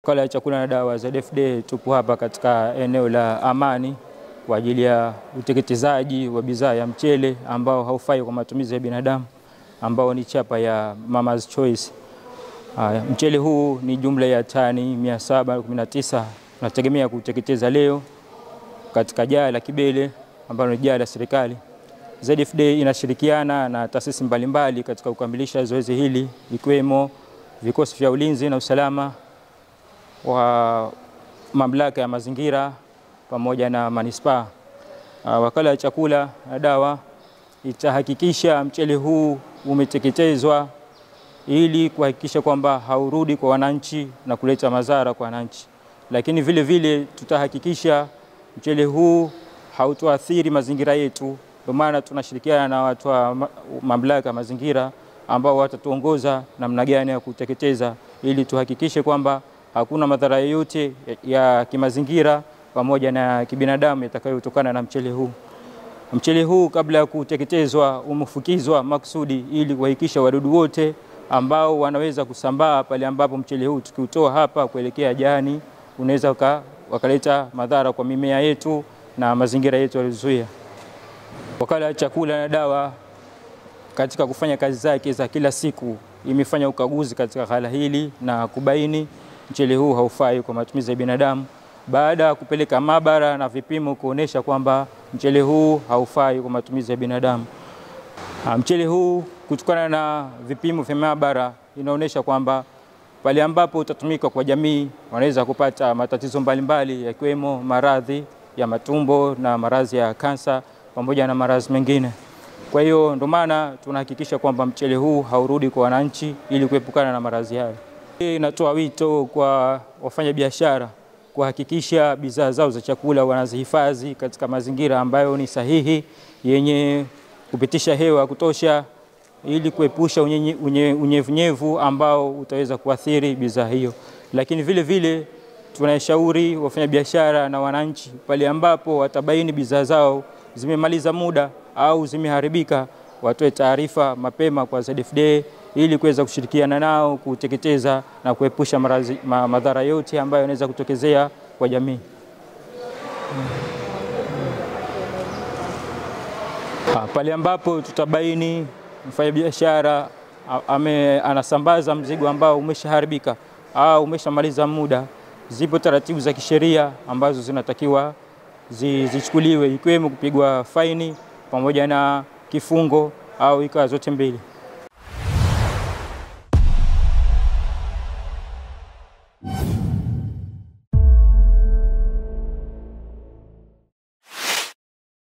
Wakala ya Chakula na Dawa ZFD tupo hapa katika eneo la Amani kwa ajili ya uteketezaji wa bidhaa ya mchele ambao haufai kwa matumizi ya binadamu, ambao ni chapa ya Mama's Choice. Mchele huu ni jumla ya tani 719 tunategemea kuteketeza leo katika jaa la Kibele ambalo ni jaa la serikali. ZFD inashirikiana na taasisi mbalimbali katika kukamilisha zoezi hili, ikiwemo vikosi vya ulinzi na usalama wa mamlaka ya mazingira pamoja na manispaa. Wakala ya Chakula na Dawa itahakikisha mchele huu umeteketezwa ili kuhakikisha kwamba haurudi kwa wananchi na kuleta madhara kwa wananchi. Lakini vile vile tutahakikisha mchele huu hautoathiri mazingira yetu. Kwa maana tunashirikiana na watu wa mamlaka ya mazingira ambao watatuongoza namna gani ya kuteketeza ili tuhakikishe kwamba hakuna madhara yoyote ya kimazingira pamoja na kibinadamu yatakayotokana na mchele huu. Mchele huu kabla ya kuteketezwa umefukizwa maksudi ili kuhakikisha wadudu wote ambao wanaweza kusambaa pale ambapo mchele huu tukiutoa hapa kuelekea jani unaweza wakaleta madhara kwa mimea yetu na mazingira yetu yaliyozuia. Wakala ya Chakula na Dawa katika kufanya kazi zake za kila siku imefanya ukaguzi katika ghala hili na kubaini mchele huu haufai kwa matumizi ya binadamu, baada ya kupeleka maabara na vipimo kuonesha kwamba mchele huu haufai kwa matumizi ya binadamu. Mchele huu kutokana na vipimo vya maabara inaonesha kwamba pale ambapo utatumika kwa jamii wanaweza kupata matatizo mbalimbali yakiwemo maradhi ya matumbo na maradhi ya kansa pamoja na maradhi mengine. Kwa hiyo ndio maana tunahakikisha kwamba mchele huu haurudi kwa wananchi ili kuepukana na maradhi hayo. Inatoa wito kwa wafanyabiashara kuhakikisha bidhaa zao za chakula wanazihifadhi katika mazingira ambayo ni sahihi yenye kupitisha hewa kutosha ili kuepusha unyevunyevu ambao utaweza kuathiri bidhaa hiyo. Lakini vile vile tunashauri wafanyabiashara na wananchi pale ambapo watabaini bidhaa zao zimemaliza muda au zimeharibika watoe taarifa mapema kwa ZFD ili kuweza kushirikiana nao kuteketeza na kuepusha madhara yote ambayo yanaweza kutokezea kwa jamii. Pale ambapo tutabaini mfanyabiashara anasambaza mzigo ambao umeshaharibika au umeshamaliza muda, zipo taratibu za kisheria ambazo zinatakiwa zichukuliwe, ikiwemo kupigwa faini pamoja na kifungo au ikawa zote mbili.